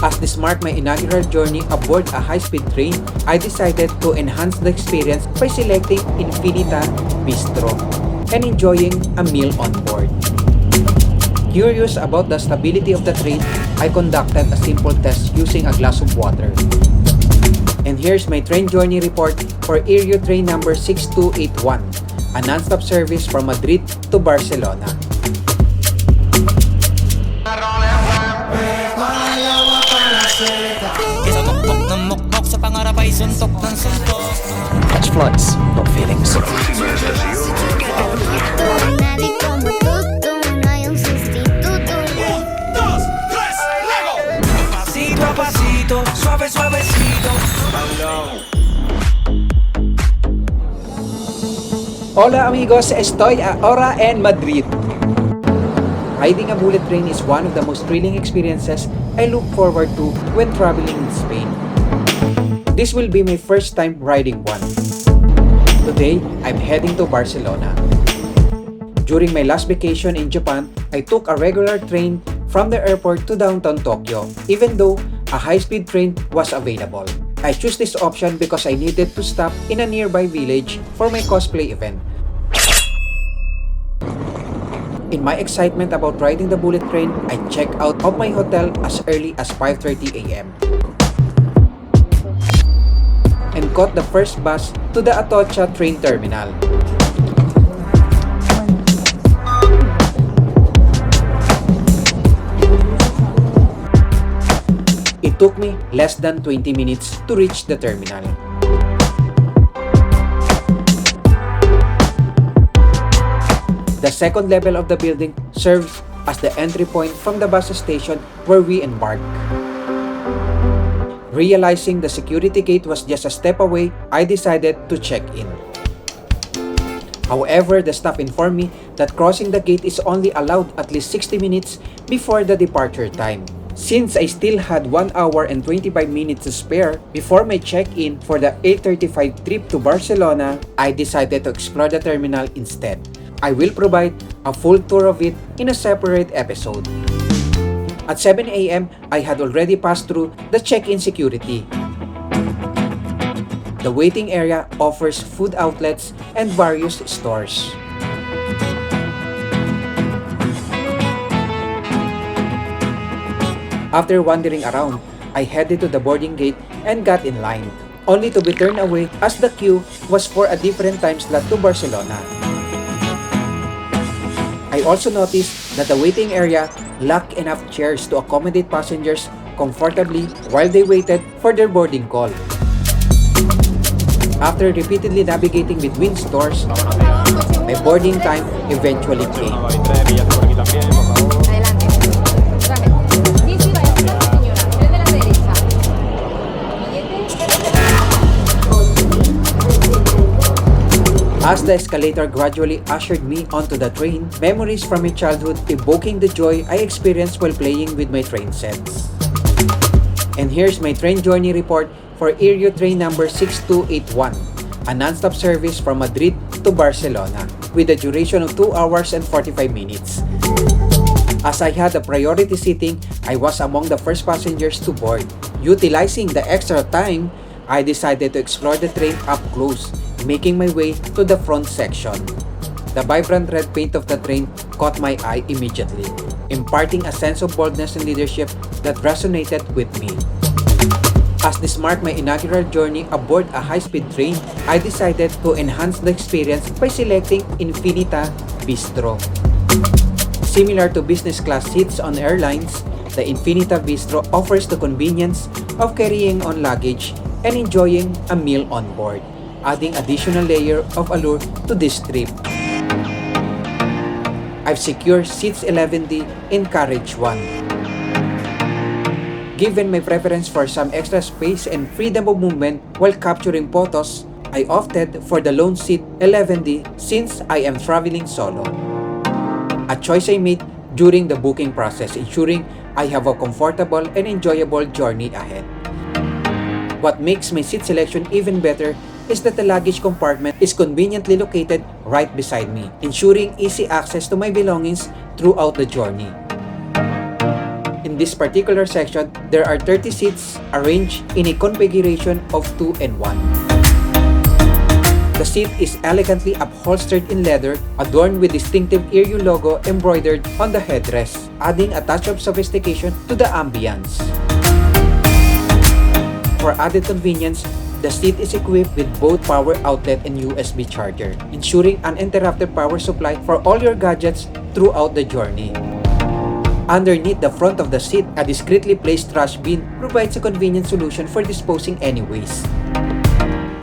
As this marked my inaugural journey aboard a high-speed train, I decided to enhance the experience by selecting Infinita Bistro and enjoying a meal on board. Curious about the stability of the train, I conducted a simple test using a glass of water. And here's my train journey report for Iryo Train number 6281, a non-stop service from Madrid to Barcelona. Catch flights, not feelings. Suave, suavecito. Hola amigos, estoy ahora en Madrid. Riding a bullet train is one of the most thrilling experiences I look forward to when traveling in Spain. This will be my first time riding one. Today, I'm heading to Barcelona. During my last vacation in Japan, I took a regular train from the airport to downtown Tokyo, even though a high-speed train was available. I chose this option because I needed to stop in a nearby village for my cosplay event. In my excitement about riding the bullet train, I checked out of my hotel as early as 5:30 a.m. and caught the first bus to the Atocha train terminal. It took me less than 20 minutes to reach the terminal. The second level of the building serves as the entry point from the bus station where we embarked. Realizing the security gate was just a step away, I decided to check in. However, the staff informed me that crossing the gate is only allowed at least 60 minutes before the departure time. Since I still had 1 hour and 25 minutes to spare before my check-in for the 8:35 trip to Barcelona, I decided to explore the terminal instead. I will provide a full tour of it in a separate episode. At 7 a.m., I had already passed through the check-in security. The waiting area offers food outlets and various stores. After wandering around, I headed to the boarding gate and got in line, only to be turned away as the queue was for a different time slot to Barcelona. I also noticed that the waiting area lacked enough chairs to accommodate passengers comfortably while they waited for their boarding call. After repeatedly navigating between stores, my boarding time eventually came. As the escalator gradually ushered me onto the train, memories from my childhood evoking the joy I experienced while playing with my train sets. And here's my train journey report for Iryo Train number 6281, a non-stop service from Madrid to Barcelona with a duration of 2 hours and 45 minutes. As I had a priority seating, I was among the first passengers to board. Utilizing the extra time, I decided to explore the train up close, making my way to the front section. The vibrant red paint of the train caught my eye immediately, imparting a sense of boldness and leadership that resonated with me. As this marked my inaugural journey aboard a high-speed train, I decided to enhance the experience by selecting Infinita Bistro. Similar to business class seats on airlines, the Infinita Bistro offers the convenience of carrying on luggage and enjoying a meal on board, adding additional layer of allure to this trip. I've secured seats 11D in carriage 1. Given my preference for some extra space and freedom of movement while capturing photos, I opted for the lone seat 11D since I am traveling solo. A choice I made during the booking process, ensuring I have a comfortable and enjoyable journey ahead. What makes my seat selection even better is that the luggage compartment is conveniently located right beside me, ensuring easy access to my belongings throughout the journey. In this particular section, there are 30 seats arranged in a configuration of 2 and 1. The seat is elegantly upholstered in leather, adorned with distinctive Iryo logo embroidered on the headrest, adding a touch of sophistication to the ambience. For added convenience, the seat is equipped with both power outlet and USB charger, ensuring uninterrupted power supply for all your gadgets throughout the journey. Underneath the front of the seat, a discreetly placed trash bin provides a convenient solution for disposing any waste.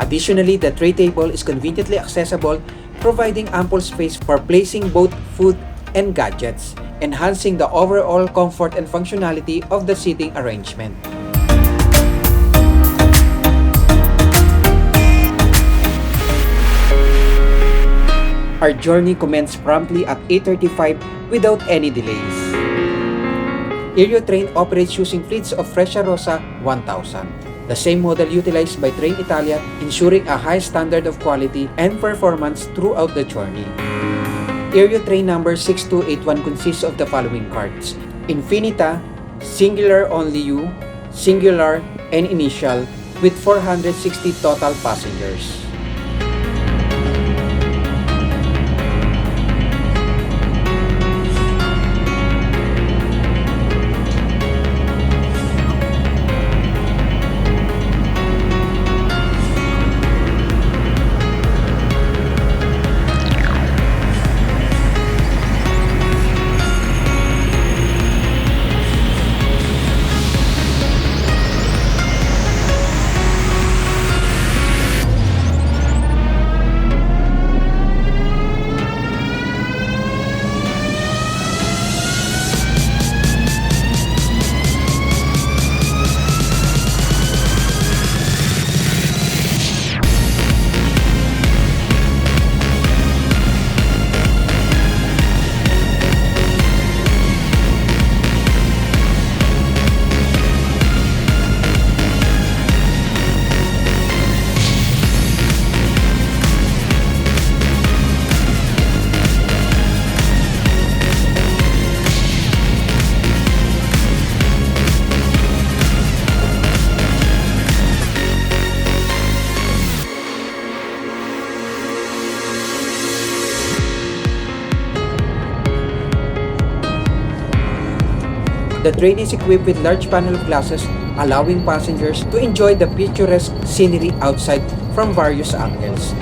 Additionally, the tray table is conveniently accessible, providing ample space for placing both food and gadgets, enhancing the overall comfort and functionality of the seating arrangement. Our journey commenced promptly at 8:35 without any delays. Iryo Train operates using fleets of Freccia Rossa 1000, the same model utilized by Train Italia, ensuring a high standard of quality and performance throughout the journey. Iryo Train number 6281 consists of the following cards: Infinita, singular only U, singular, and initial, with 460 total passengers. The train is equipped with large panel glasses, allowing passengers to enjoy the picturesque scenery outside from various angles.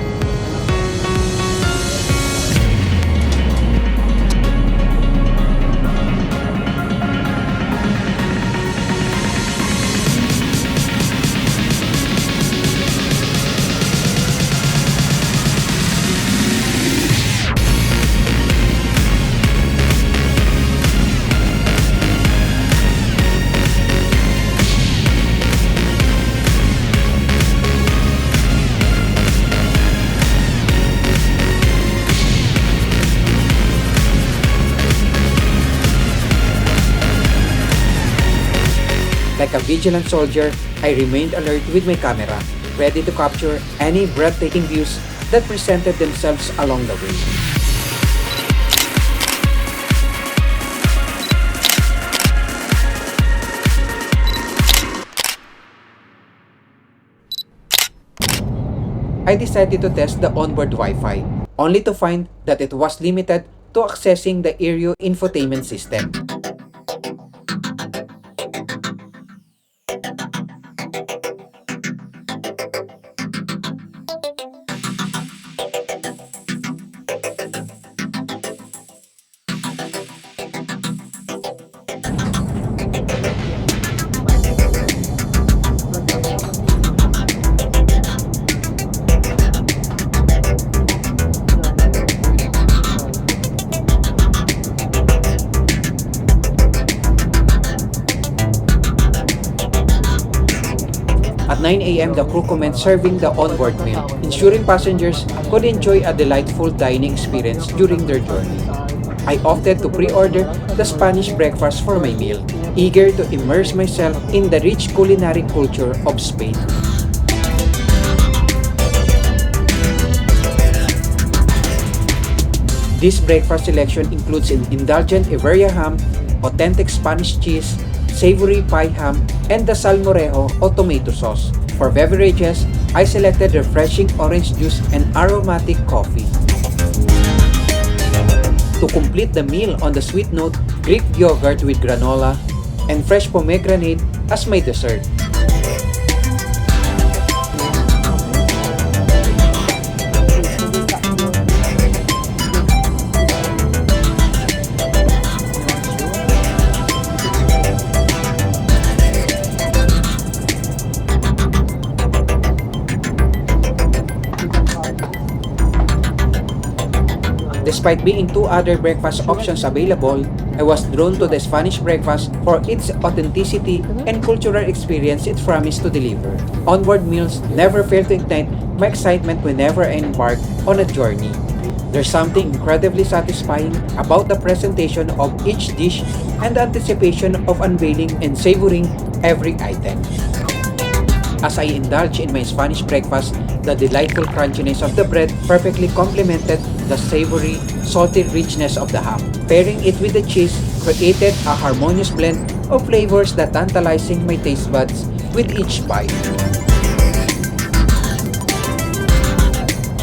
Like a vigilant soldier, I remained alert with my camera, ready to capture any breathtaking views that presented themselves along the way. I decided to test the onboard Wi-Fi, only to find that it was limited to accessing the Iryo infotainment system. At 9 a.m., the crew commenced serving the onboard meal, ensuring passengers could enjoy a delightful dining experience during their journey. I opted to pre-order the Spanish breakfast for my meal, eager to immerse myself in the rich culinary culture of Spain. This breakfast selection includes an indulgent Iberia ham, authentic Spanish cheese, savory pie ham, and the salmorejo o tomato sauce. For beverages, I selected refreshing orange juice and aromatic coffee. To complete the meal on the sweet note, Greek yogurt with granola and fresh pomegranate as my dessert. Despite being two other breakfast options available, I was drawn to the Spanish breakfast for its authenticity and cultural experience it promised to deliver. Onboard meals never fail to ignite my excitement whenever I embark on a journey. There's something incredibly satisfying about the presentation of each dish and the anticipation of unveiling and savoring every item. As I indulge in my Spanish breakfast, the delightful crunchiness of the bread perfectly complemented the savory, salty richness of the ham. Pairing it with the cheese created a harmonious blend of flavors that tantalizing my taste buds with each bite.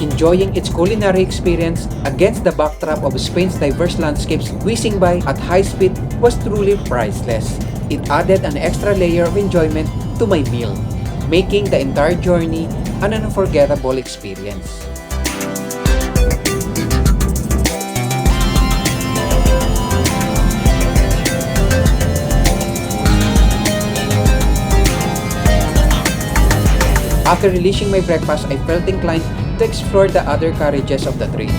Enjoying its culinary experience against the backdrop of Spain's diverse landscapes whizzing by at high speed was truly priceless. It added an extra layer of enjoyment to my meal, making the entire journey an unforgettable experience. After relishing my breakfast, I felt inclined to explore the other carriages of the train.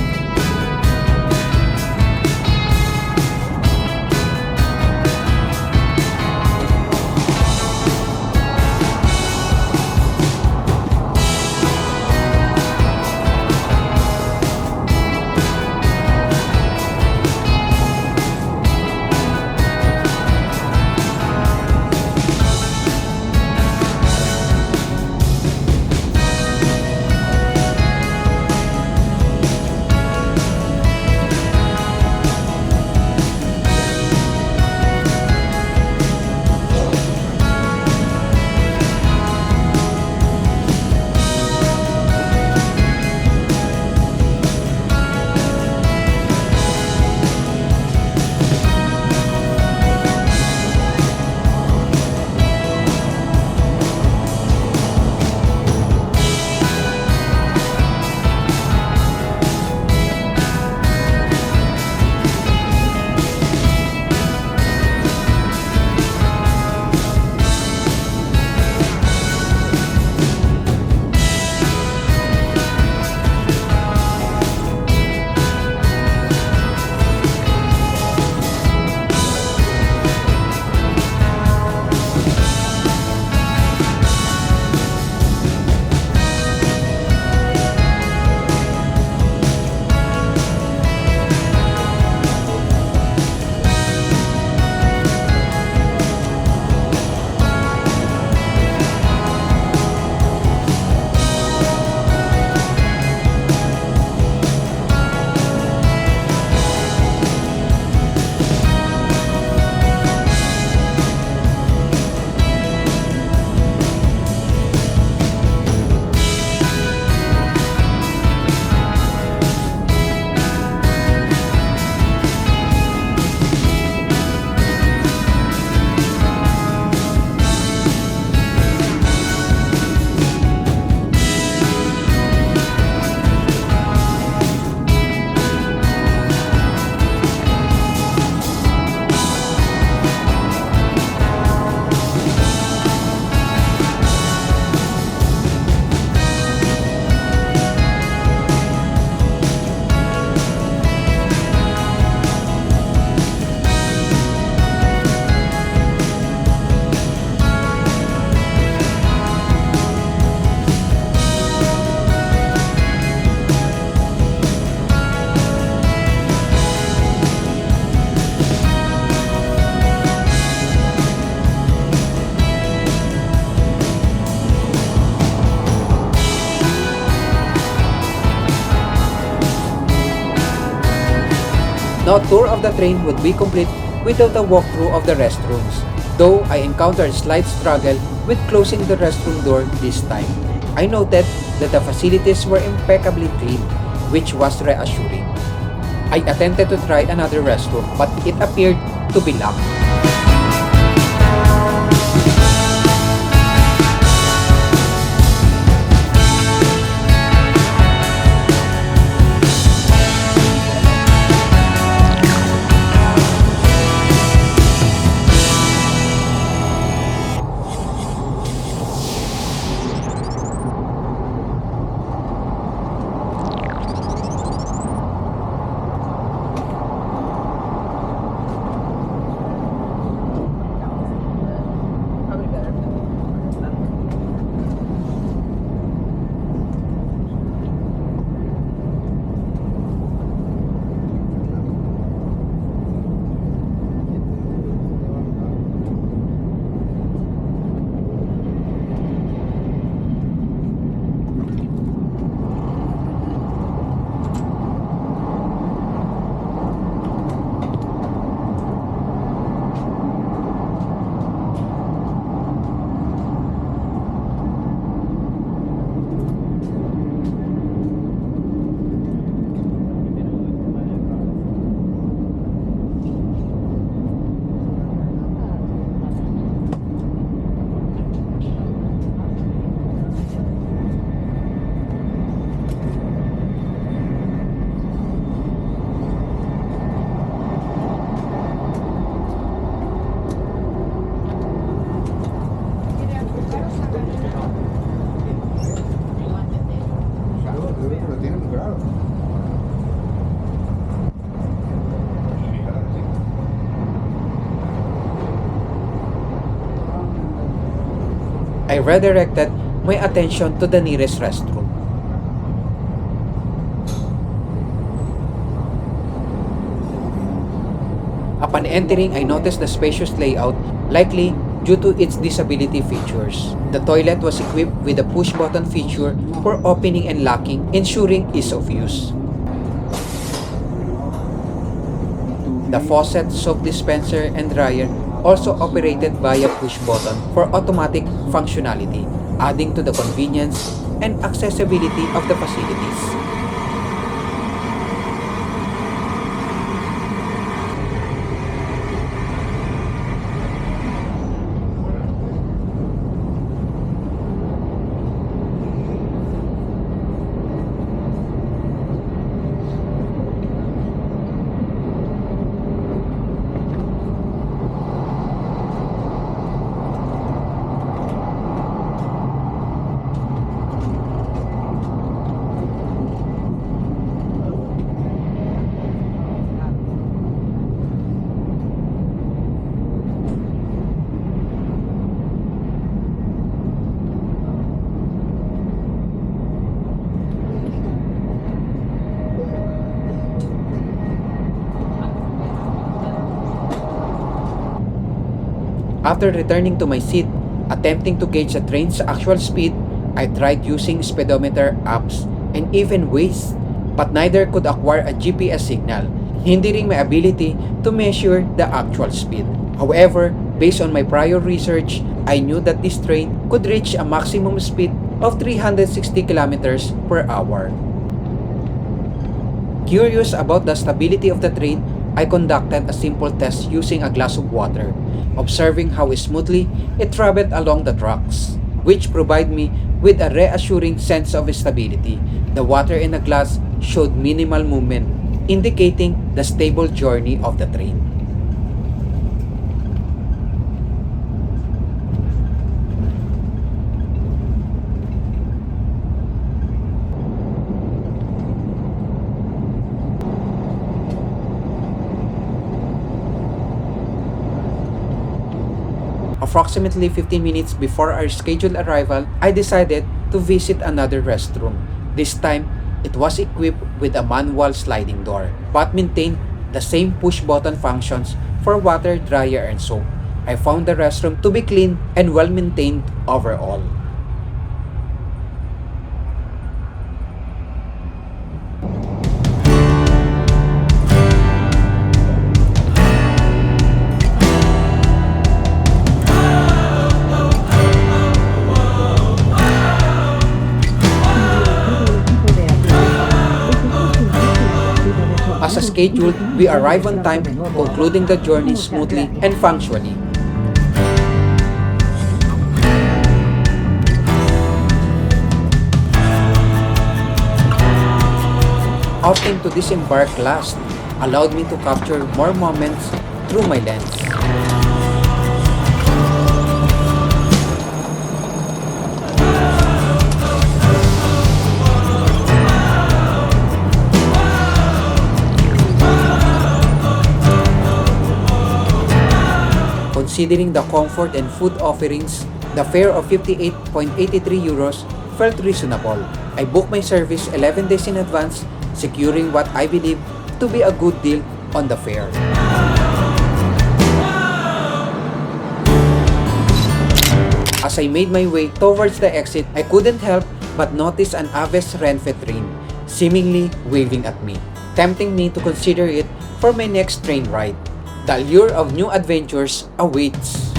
No tour of the train would be complete without a walkthrough of the restrooms, though I encountered slight struggle with closing the restroom door this time. I noted that the facilities were impeccably clean, which was reassuring. I attempted to try another restroom, but it appeared to be locked. I redirected my attention to the nearest restroom. Upon entering, I noticed the spacious layout, likely due to its disability features. The toilet was equipped with a push-button feature for opening and locking, ensuring ease of use. The faucet, soap dispenser, and dryer also operated via push button for automatic functionality, adding to the convenience and accessibility of the facilities. After returning to my seat, attempting to gauge the train's actual speed, I tried using speedometer apps and even Waze, but neither could acquire a GPS signal, hindering my ability to measure the actual speed. However, based on my prior research, I knew that this train could reach a maximum speed of 360 kilometers per hour. Curious about the stability of the train, I conducted a simple test using a glass of water, observing how smoothly it traveled along the tracks, which provided me with a reassuring sense of stability. The water in the glass showed minimal movement, indicating the stable journey of the train. Approximately 15 minutes before our scheduled arrival, I decided to visit another restroom. This time, it was equipped with a manual sliding door, but maintained the same push-button functions for water, dryer, and soap. I found the restroom to be clean and well-maintained overall. scheduled, we arrive on time, concluding the journey smoothly and punctually. Opting to disembark last allowed me to capture more moments through my lens. Considering the comfort and food offerings, the fare of 58.83 euros felt reasonable. I booked my service 11 days in advance, securing what I believe to be a good deal on the fare. As I made my way towards the exit, I couldn't help but notice an Aves Renfe train seemingly waving at me, tempting me to consider it for my next train ride. The allure of new adventures awaits.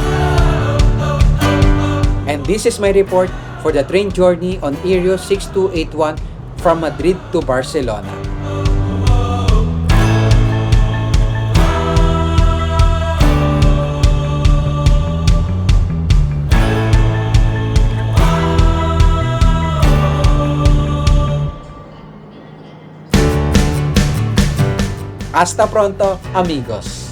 And this is my report for the train journey on Iryo 6281 from Madrid to Barcelona. Hasta pronto, amigos!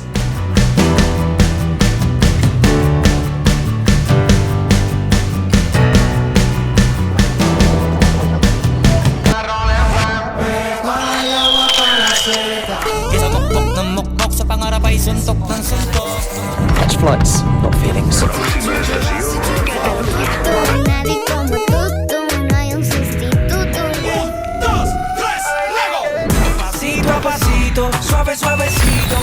Catch flights, not feelings. Nadie como tú, no hay un sustituto. Pasito a pasito, suave suavecito.